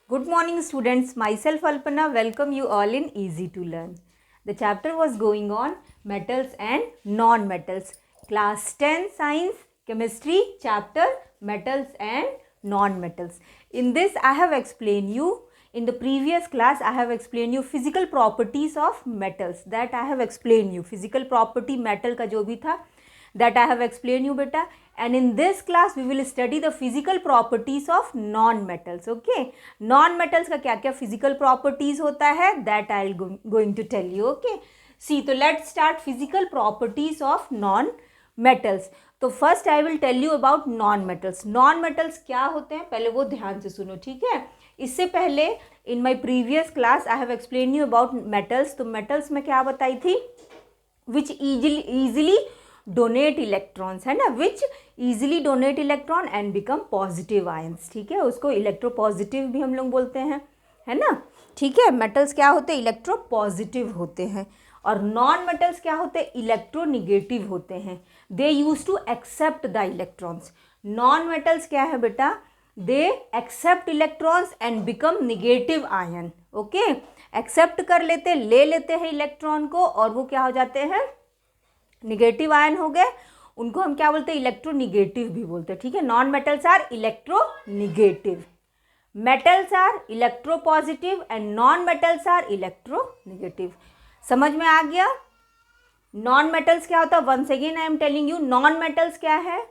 Good morning students, myself Alpana welcome you all in Easy to Learn. The chapter was going on metals and non-metals. Class 10 Science Chemistry chapter metals and non-metals. In this I have explained you, in the previous class I have explained you physical properties of metals. That I have explained you. Physical property metal का जो भी था that I have explained you beta, and in this class we will study the physical properties of non-metals. Okay, non-metals का क्या क्या physical properties होता है that I'll going to tell you. Okay, see, तो let's start physical properties of non-metals. तो first I will tell you about non metals. Non metals क्या होते हैं पहले वो ध्यान से सुनो, ठीक है. इससे पहले in my previous class I have explain you about metals. तो मेटल्स में क्या बताई थी, विच इजीली डोनेट इलेक्ट्रॉन्स, है ना, which easily donate electron and become positive ions. ठीक है, उसको इलेक्ट्रोपॉजिटिव भी हम लोग बोलते हैं, है ना. ठीक है, मेटल्स क्या होते हैं, इलेक्ट्रोपॉजिटिव होते हैं. और नॉन मेटल्स क्या होते हैं, इलेक्ट्रोनिगेटिव होते हैं. They use to accept the electrons. Non metals क्या है बेटा, they accept electrons and become negative ion. Okay, accept कर लेते, ले लेते हैं इलेक्ट्रॉन को और वो क्या हो जाते हैं, निगेटिव आयन हो गए. उनको हम क्या बोलते हैं, इलेक्ट्रोनिगेटिव भी बोलते हैं. ठीक है, non metals are electronegative, metals are electropositive and non metals are electronegative. समझ में आ गया. नॉन मेटल्स क्या होता है, once again I am telling you, non metals क्या है,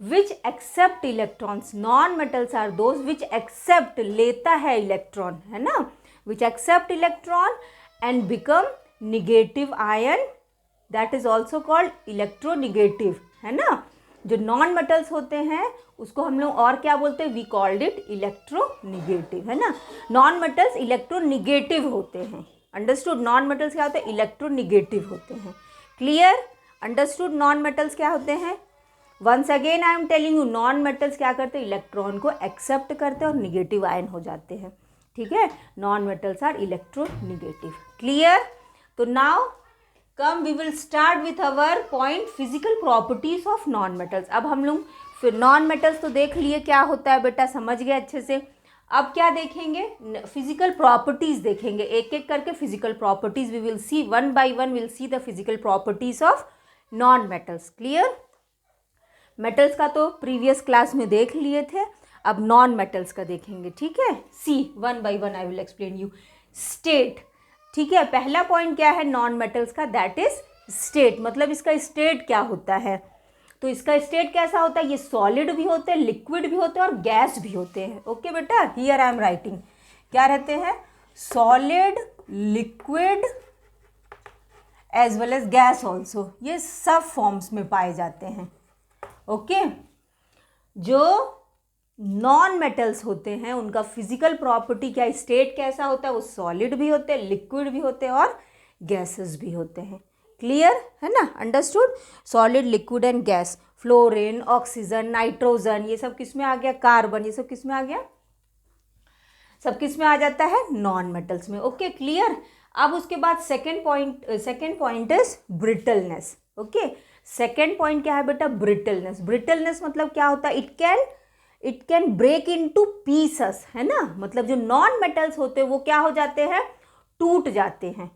which accept electrons. Non metals are those which accept, लेता है इलेक्ट्रॉन, है ना, which accept electron and become negative ion, that is also called electronegative, है ना. जो नॉन मेटल्स होते हैं उसको हम लोग और क्या बोलते हैं, वी कॉल्ड इट इलेक्ट्रोनिगेटिव, है ना. नॉन मेटल्स इलेक्ट्रोनिगेटिव होते हैं. अंडरस्टूड. नॉन मेटल्स क्या होते हैं, इलेक्ट्रोनिगेटिव होते हैं. Clear, understood. नॉन मेटल्स क्या होते हैं, once again I am telling you, non metals क्या करते हैं, इलेक्ट्रॉन को एक्सेप्ट करते हैं और निगेटिव आयन हो जाते हैं. ठीक है, non metals are electronegative. Clear. तो now come we will start with our point physical properties of non metals. अब हम लोग फिर नॉन मेटल्स तो देख लिए क्या होता है बेटा, समझ गए अच्छे से. अब क्या देखेंगे, फिजिकल प्रॉपर्टीज देखेंगे, एक एक करके physical properties we will see, one by one will see the physical properties of non metals. Clear. Metals का तो प्रीवियस क्लास में देख लिए थे, अब नॉन मेटल्स का देखेंगे. ठीक है, see one by one I will explain you. State. ठीक है, पहला पॉइंट क्या है नॉन मेटल्स का, दैट इज स्टेट. मतलब इसका स्टेट क्या होता है, तो इसका स्टेट कैसा होता है, ये सॉलिड भी होते हैं, लिक्विड भी होते हैं और गैस भी होते हैं. ओके बेटा, हियर आई एम राइटिंग, क्या रहते हैं, solid, liquid as well as gas also, ये सब फॉर्म्स में पाए जाते हैं. ओके, जो नॉन मेटल्स होते हैं उनका फिजिकल प्रॉपर्टी क्या, स्टेट कैसा होता है, वो सॉलिड भी होते हैं, लिक्विड भी होते हैं और गैसेस भी होते हैं. क्लियर है ना, understood. Solid, liquid and gas, fluorine, oxygen, nitrogen, ये सब किस में आ गया, कार्बन, ये सब किस में आ गया, सब किस में आ जाता है, नॉन मेटल्स में. Okay, clear. अब उसके बाद second point is brittleness. Okay, second point क्या है बेटा, ब्रिटलनेस. ब्रिटलनेस मतलब क्या होता है, it can break into pieces, है ना. मतलब जो नॉन मेटल्स होते हैं वो क्या हो जाते हैं, टूट जाते हैं.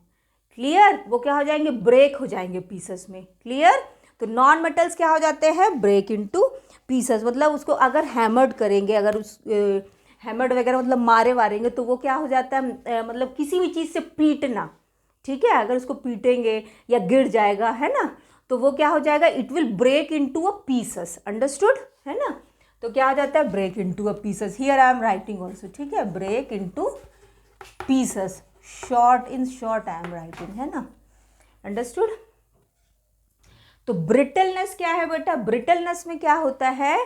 क्लियर, वो क्या हो जाएंगे, ब्रेक हो जाएंगे पीसेस में. क्लियर. तो नॉन मेटल्स क्या हो जाते हैं, ब्रेक इनटू पीसेस. मतलब उसको अगर हैमर्ड करेंगे, अगर उस हैमर्ड वगैरह मतलब मारे वारेंगे तो वो क्या हो जाता है, मतलब किसी भी चीज़ से पीटना. ठीक है, अगर उसको पीटेंगे या गिर जाएगा, है ना, तो वो क्या हो जाएगा, it will break into a pieces. Understood, है ना. तो क्या हो जाता है, break into a pieces. Here I am writing also. ठीक है, break into pieces, short in short I am writing, है ना. अंडरस्टूड. तो ब्रिटलनेस क्या है बेटा, ब्रिटलनेस में क्या होता है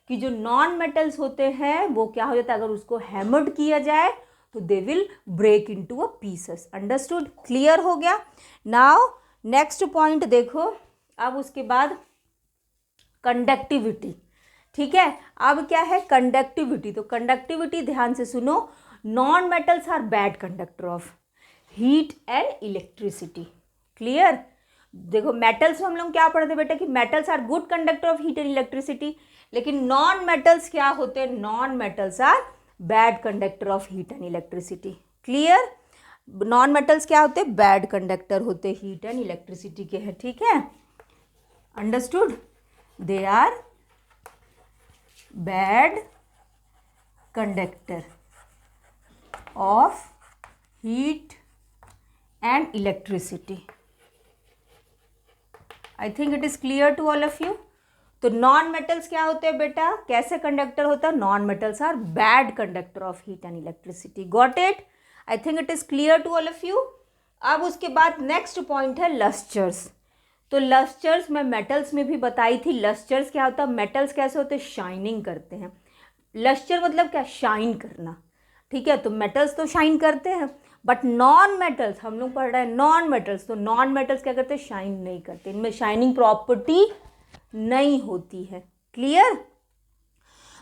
कि जो नॉन मेटल्स होते हैं वो क्या हो जाता है, अगर उसको हैमर्ड किया जाए तो they will break into a pieces. Understood, clear हो गया. नाउ नेक्स्ट पॉइंट देखो. अब उसके बाद कंडक्टिविटी. ठीक है, अब क्या है, कंडक्टिविटी. तो कंडक्टिविटी ध्यान से सुनो, non metals are bad conductor of heat and electricity. Clear. देखो मेटल्स में हम लोग क्या पढ़ते बेटा कि metals are good conductor of heat and electricity, लेकिन नॉन मेटल्स क्या होते हैं, non metals are bad conductor of heat and electricity. Clear? Non metals क्या होते हैं? बैड कंडक्टर होते, हीट एंड इलेक्ट्रिसिटी के हैं। ठीक है, understood? They are bad conductor of heat and electricity. I think it is clear to all of you. तो non metals क्या होते हैं बेटा? कैसे कंडक्टर होता है? Non metals are bad conductor of heat and electricity. Got it? I think it is clear to all of you. अब उसके बाद नेक्स्ट पॉइंट है लस्टर्स। तो लस्टर्स मैं मेटल्स में भी बताई थी। लस्टर्स क्या होता है? मेटल्स कैसे होते हैं? शाइनिंग करते हैं। लस्टर मतलब क्या? शाइन करना। ठीक है, तो मेटल्स तो शाइन करते हैं, बट नॉन मेटल्स हम लोग पढ़ रहे हैं नॉन मेटल्स। तो नॉन मेटल्स क्या करते हैं? शाइन नहीं करते, इनमें शाइनिंग प्रॉपर्टी नहीं होती है। क्लियर?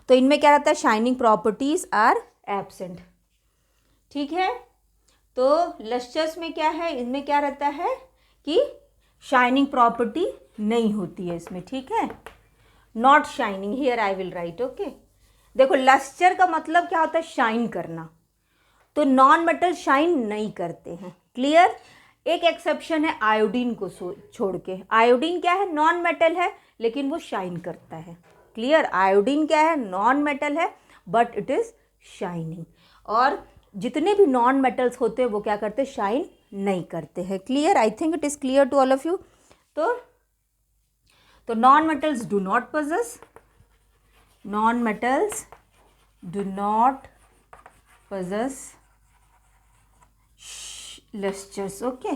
तो इनमें क्या रहता है? Shining properties are absent. ठीक है, तो लस्टर्स में क्या है? इनमें क्या रहता है कि शाइनिंग प्रॉपर्टी नहीं होती है इसमें। ठीक है, not shining, here I will write. Okay, देखो लस्टर का मतलब क्या होता है? शाइन करना। तो नॉन मेटल शाइन नहीं करते हैं। क्लियर? एक एक्सेप्शन है आयोडीन को छोड़ के। आयोडीन क्या है? नॉन मेटल है लेकिन वो शाइन करता है। क्लियर? आयोडीन क्या है? नॉन मेटल है बट इट इज शाइनिंग। और जितने भी नॉन मेटल्स होते हैं वो क्या करते हैं? शाइन नहीं करते हैं। Clear? I think it is clear to all of you. तो non metals do not possess, non metals do not possess lusters. Okay,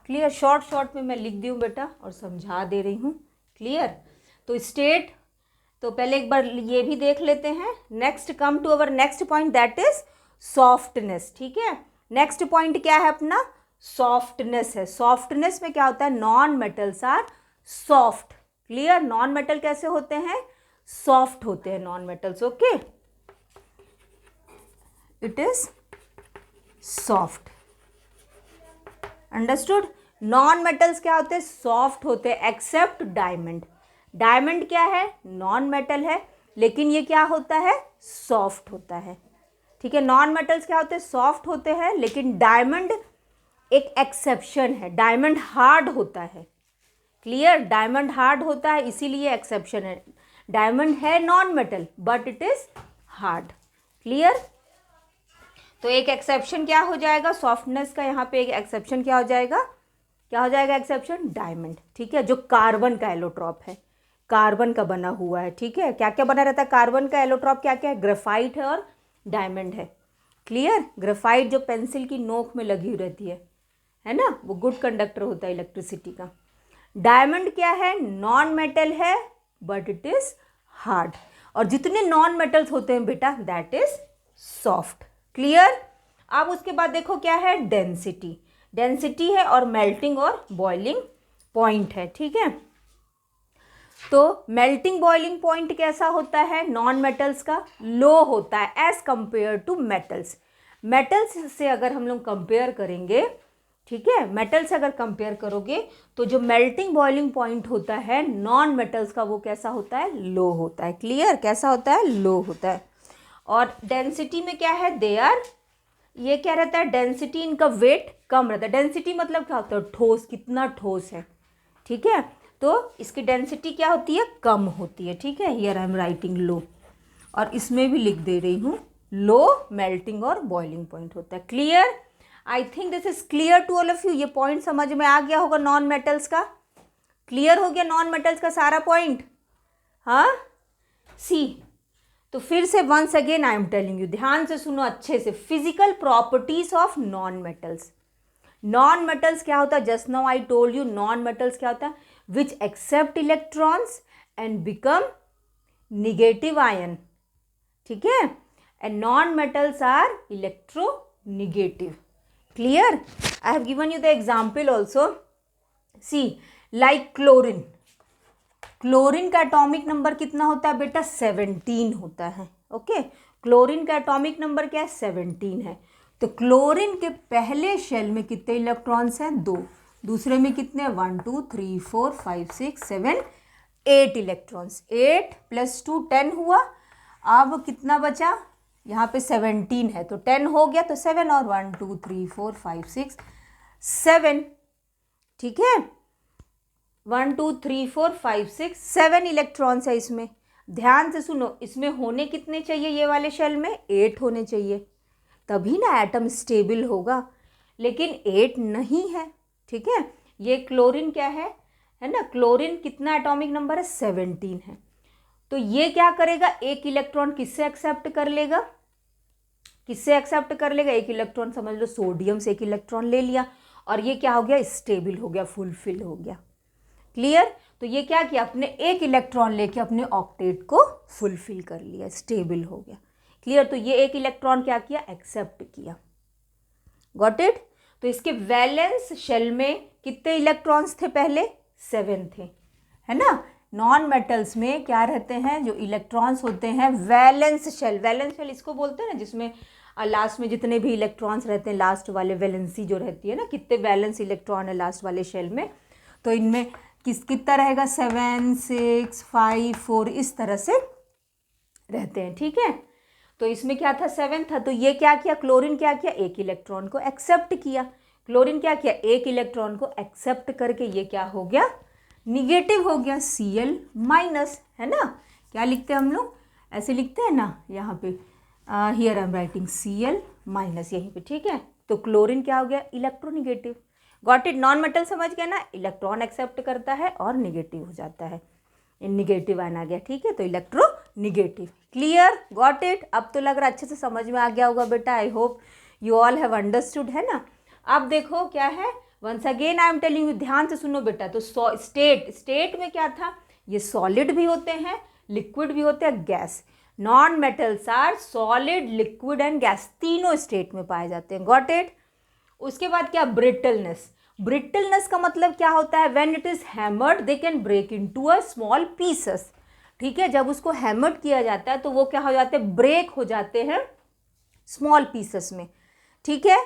clear? Short में मैं लिख दी हूँ बेटा और समझा दे रही हूँ। क्लियर? तो स्टेट, तो पहले एक बार ये भी देख लेते हैं। Next come to our next point, that is softness. ठीक है, नेक्स्ट पॉइंट क्या है अपना? सॉफ्टनेस है। सॉफ्टनेस में क्या होता है? Non metals are soft. Clear? Non metal कैसे होते हैं? सॉफ्ट होते हैं non metals. Okay, it is soft. Understood? Non metals क्या होते हैं? सॉफ्ट होते हैं, एक्सेप्ट डायमंड। डायमंड क्या है? नॉन मेटल है लेकिन ये क्या होता है? सॉफ्ट होता है। ठीक है, नॉन मेटल्स क्या होते हैं? सॉफ्ट होते हैं, लेकिन डायमंड एक एक्सेप्शन है। डायमंड हार्ड होता है। क्लियर? डायमंड हार्ड होता है, इसीलिए एक्सेप्शन है। डायमंड है non metal but it is hard. Clear? तो एक एक्सेप्शन क्या हो जाएगा सॉफ्टनेस का? यहाँ पे एक एक्सेप्शन क्या हो जाएगा? क्या हो जाएगा एक्सेप्शन? डायमंड। ठीक है, जो कार्बन का एलोट्रॉप है, कार्बन का बना हुआ है। ठीक है, क्या क्या बना रहता है कार्बन का एलोट्रॉप? क्या क्या है? ग्रेफाइट है और डायमंड है। क्लियर? ग्रेफाइट जो पेंसिल की नोक में लगी रहती है ना, वो गुड कंडक्टर होता है इलेक्ट्रिसिटी का। डायमंड क्या है? नॉन मेटल है बट इट इज हार्ड। और जितने नॉन मेटल्स होते हैं बेटा, दैट इज सॉफ्ट। क्लियर? अब उसके बाद देखो क्या है? डेंसिटी। डेंसिटी है और मेल्टिंग और बॉइलिंग पॉइंट है। ठीक है, तो मेल्टिंग बॉइलिंग पॉइंट कैसा होता है? नॉन मेटल्स का लो होता है as compare to metals. Metals से अगर हम लोग कंपेयर करेंगे, ठीक है, मेटल से अगर कंपेयर करोगे तो जो मेल्टिंग बॉइलिंग पॉइंट होता है नॉन मेटल्स का, वो कैसा होता है? लो होता है। क्लियर? कैसा होता है? लो होता है। और डेंसिटी में क्या है? दे आर, ये क्या रहता है? डेंसिटी, इनका वेट कम रहता है। डेंसिटी मतलब क्या होता है? ठोस, कितना ठोस है। ठीक है, तो इसकी डेंसिटी क्या होती है? कम होती है। ठीक है, here I am writing low, और इसमें भी लिख दे रही हूँ लो मेल्टिंग और बॉइलिंग पॉइंट होता है। Clear? I think this is clear to all of you. ये पॉइंट समझ में आ गया होगा नॉन मेटल्स का। क्लियर हो गया नॉन मेटल्स का सारा पॉइंट? हाँ, सी, तो फिर से once again I am telling you, ध्यान से सुनो अच्छे से। Physical properties of non metals. Non metals क्या होता है? Just now I told you, non metals क्या होता है? Which accept electrons and become negative ion. ठीक है, and non metals are electronegative. Clear? I have given you the example also. See, like chlorine. Chlorine का atomic number कितना होता है बेटा? 17 होता है। ओके, क्लोरीन का एटॉमिक नंबर क्या है? 17 है। तो क्लोरीन के पहले शेल में कितने इलेक्ट्रॉन्स हैं? 2। दूसरे में कितने? 1 2 3 4 5 6 7 8 इलेक्ट्रॉन्स। 8 + 2 10 हुआ। अब कितना बचा, यहाँ पे 17 है तो 10 हो गया, तो 7 और 1 2 3 4 5 6 7, ठीक है, 1 2 3 4 5 6 7 इलेक्ट्रॉन्स है इसमें। ध्यान से सुनो, इसमें होने कितने चाहिए, ये वाले शेल में 8 होने चाहिए, तभी ना एटम स्टेबल होगा, लेकिन 8 नहीं है, ठीक है। ये क्लोरीन क्या है ना, क्लोरीन कितना एटॉमिक नंबर है, 17 है। तो ये क्या करेगा, एक इलेक्ट्रॉन किससे एक्सेप्ट कर लेगा, किससे एक्सेप्ट कर लेगा, एक इलेक्ट्रॉन, समझ लो सोडियम से एक इलेक्ट्रॉन ले लिया, और ये क्या हो गया, स्टेबल हो गया, फुलफिल हो गया। क्लियर। तो ये क्या किया, अपने एक इलेक्ट्रॉन लेके अपने ऑक्टेट को फुलफिल कर लिया, स्टेबल हो गया। क्लियर। तो ये एक इलेक्ट्रॉन क्या किया, एक्सेप्ट किया। Got it. तो इसके वैलेंस शेल में कितने इलेक्ट्रॉन्स थे, पहले 7 थे, है ना। नॉन मेटल्स में क्या रहते हैं, जो इलेक्ट्रॉन्स होते हैं वैलेंस शेल, वैलेंस शेल इसको बोलते हैं ना, जिसमें लास्ट में जितने भी इलेक्ट्रॉन्स रहते हैं, लास्ट वाले वैलेंसी जो रहती है ना, कितने वैलेंस इलेक्ट्रॉन है लास्ट वाले शेल में, तो इनमें कितना रहेगा, 7 6 5 4 इस तरह से रहते हैं, ठीक है। तो इसमें क्या था, 7 था, तो ये क्या किया, क्लोरीन क्या किया, एक इलेक्ट्रॉन को एक्सेप्ट किया। क्लोरीन क्या किया, एक इलेक्ट्रॉन को एक्सेप्ट करके ये क्या हो गया, निगेटिव हो गया, Cl माइनस, है ना। क्या लिखते हैं हम लोग, ऐसे लिखते हैं ना, यहाँ पे here I am writing Cl minus यहीं पे, ठीक है। तो क्लोरीन क्या हो गया, electronegative. Got it. Non metal समझ गया ना, इलेक्ट्रॉन एक्सेप्ट करता है और निगेटिव हो जाता है, निगेटिव आना गया, ठीक है, तो इलेक्ट्रोनिगेटिव। क्लियर। Got it. अब तो लग रहा अच्छे से समझ में आ गया होगा बेटा, I hope you all have understood, है ना। अब देखो क्या है, once again I am telling you, ध्यान से सुनो बेटा। तो स्टेट में क्या था, ये सॉलिड भी होते हैं, लिक्विड भी होते हैं, gas. Non metals are solid, liquid and gas, तीनों स्टेट में पाए जाते हैं। Got it. उसके बाद क्या, ब्रिटलनेस। ब्रिटलनेस का मतलब क्या होता है, when it is hammered they can break into a small pieces, ठीक है। जब उसको हैमर्ड किया जाता है तो वो क्या हो जाते हैं, ब्रेक हो जाते हैं स्मॉल पीसेस में, ठीक है।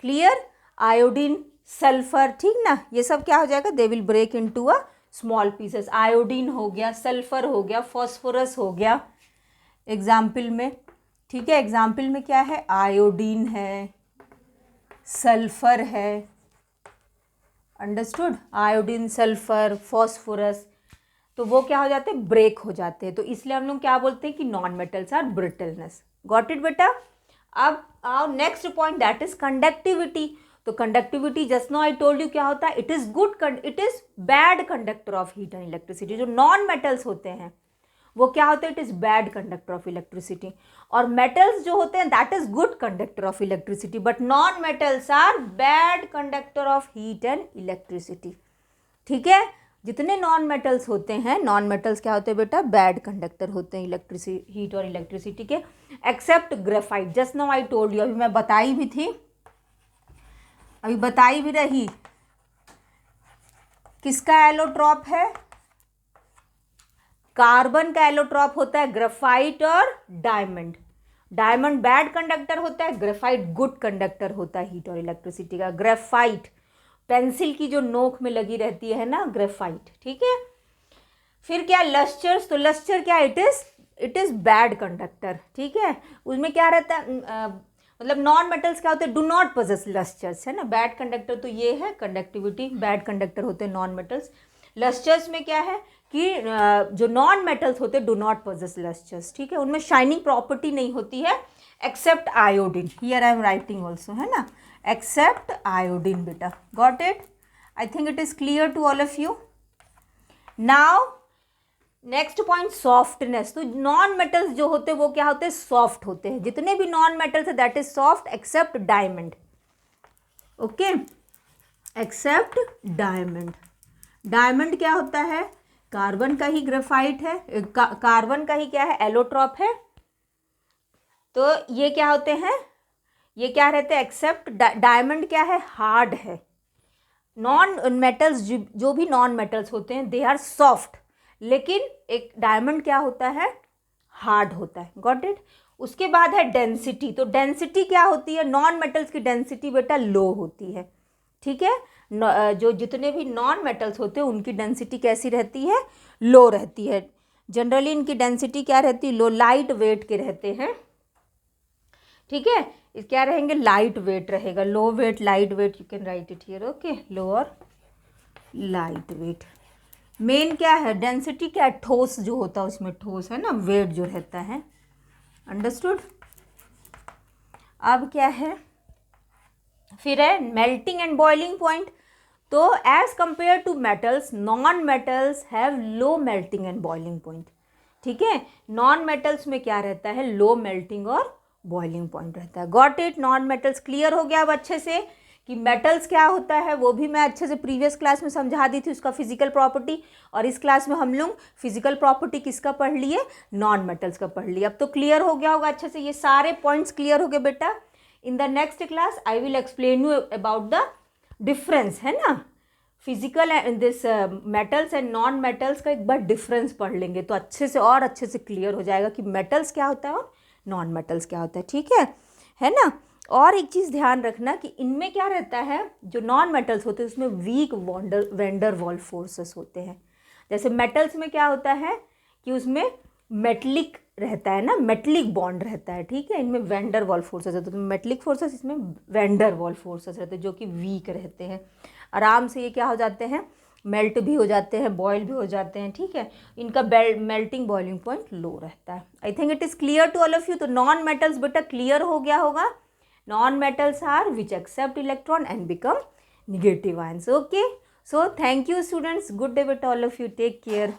क्लियर। आयोडीन, सल्फर, ठीक ना, ये सब क्या हो जाएगा, they will break into a small pieces. Iodine हो गया, सल्फर हो गया, फॉस्फोरस हो गया एग्जाम्पल में, ठीक है। एग्जाम्पल में क्या है, आयोडीन है, सल्फर है, अंडरस्टूड, आयोडीन, सल्फर, फॉस्फोरस, तो वो क्या हो जाते हैं, ब्रेक हो जाते हैं। तो इसलिए हम लोग क्या बोलते हैं कि non metals are brittleness. Got it बेटा। अब आओ next point, that is conductivity. तो conductivity just no I told you क्या होता है, it is good, it is bad conductor of heat and electricity. जो नॉन मेटल्स होते हैं वो क्या होते हैं, it is bad conductor of electricity, और मेटल्स जो होते हैं that is good conductor of electricity, but non metals are bad conductor of heat and electricity, ठीक है। जितने नॉन मेटल्स होते हैं, नॉन मेटल्स क्या होते हैं बेटा, बैड कंडक्टर होते हैं इलेक्ट्रिसिटी, हीट और इलेक्ट्रिसिटी के, except graphite. Just now I told you, अभी मैं बताई भी थी, अभी बताई भी रही, किसका एलोट्रॉप है, कार्बन का एलोट्रॉप होता है ग्रेफाइट और डायमंड। डायमंड बैड कंडक्टर होता है, ग्रेफाइट गुड कंडक्टर होता है हीट और इलेक्ट्रिसिटी का। ग्रेफाइट पेंसिल की जो नोक में लगी रहती है ना, ग्रेफाइट, ठीक है। फिर क्या, लस्टर्स। तो लस्टर क्या, इट इज बैड कंडक्टर, ठीक है। उसमें क्या रहता है, मतलब नॉन मेटल्स क्या होते हैं, डू नॉट पोजेस लस्टर्स, है ना। बैड कंडक्टर तो ये है, कंडक्टिविटी, बैड कंडक्टर होते हैं नॉन मेटल्स। लस्टर्स में क्या है कि जो नॉन मेटल्स होते हैं डू नॉट पोजेस लस्टर्स, ठीक है, उनमें शाइनिंग प्रॉपर्टी नहीं होती है, except iodine. Here I am writing also, है ना, एक्सेप्ट आयोडीन बेटा। Got it. I think it is clear to all of you. Now next point, softness. तो नॉन मेटल्स जो होते हैं वो क्या होते हैं, सॉफ्ट होते हैं। जितने भी नॉन मेटल्स है that is soft except diamond, okay, except diamond. Diamond क्या होता है, कार्बन का ही ग्रेफाइट है, कार्बन का ही क्या है, एलोट्रॉप है। तो ये क्या होते हैं, ये क्या रहते हैं, एक्सेप्ट डायमंड क्या है, हार्ड है। नॉन मेटल्स जो भी नॉन मेटल्स होते हैं दे आर सॉफ्ट, लेकिन एक डायमंड क्या होता है, हार्ड होता है। Got it. उसके बाद है डेंसिटी। तो डेंसिटी क्या होती है, नॉन मेटल्स की डेंसिटी बेटा लो होती है, ठीक है। जो जितने भी नॉन मेटल्स होते हैं उनकी डेंसिटी कैसी रहती है, लो रहती है। जनरली इनकी डेंसिटी क्या रहती है, लो, लाइट वेट के रहते हैं, ठीक है। इस क्या रहेंगे, लाइट वेट रहेगा, low weight, light weight, you can write it here, okay, low और लाइट वेट। मेन क्या है, डेंसिटी क्या है, ठोस जो होता है उसमें ठोस है ना, वेट जो रहता है, अंडरस्टूड। अब क्या है, फिर है मेल्टिंग एंड बॉइलिंग पॉइंट। तो as compare to metals, non metals have low melting and boiling point, ठीक है। नॉन मेटल्स में क्या रहता है, लो मेल्टिंग और बॉइलिंग पॉइंट रहता है। Got it, non metals clear हो गया अब अच्छे से कि मेटल्स क्या होता है, वो भी मैं अच्छे से प्रीवियस क्लास में समझा दी थी, उसका फिजिकल प्रॉपर्टी। और इस क्लास में हम लोग फिजिकल प्रॉपर्टी किसका पढ़ लिए, नॉन मेटल्स का पढ़ लिए। अब तो क्लियर हो गया होगा अच्छे से, ये सारे पॉइंट्स क्लियर हो गए बेटा। In the next class I will explain you about the difference, है ना, physical and this metals and non metals का एक बार डिफरेंस पढ़ लेंगे तो अच्छे से और अच्छे से क्लियर हो जाएगा कि मेटल्स क्या होता है और नॉन मेटल्स क्या होता है, ठीक है ना। और एक चीज़ ध्यान रखना कि इनमें क्या रहता है, जो नॉन मेटल्स होते हैं उसमें वीक वैंडर वॉल फोर्सेस होते हैं। जैसे मेटल्स में क्या होता है कि उसमें मेटलिक रहता है ना, मेटलिक बॉन्ड रहता है, ठीक है। इनमें वैंडर वॉल फोर्सेस रहते हैं, तो मेटलिक फोर्सेस, इसमें वैंडर वॉल फोर्सेस रहते हैं जो कि वीक रहते हैं। आराम से ये क्या हो जाते हैं, मेल्ट भी हो जाते हैं, बॉयल भी हो जाते हैं, ठीक है। इनका मेल्टिंग बॉइलिंग पॉइंट लो रहता है। I think it is clear to all of you. तो नॉन मेटल्स बेटा क्लियर हो गया होगा। Non metals are which accept electron and become negative ions, okay. So thank you students, good day बेटा all of you, take care.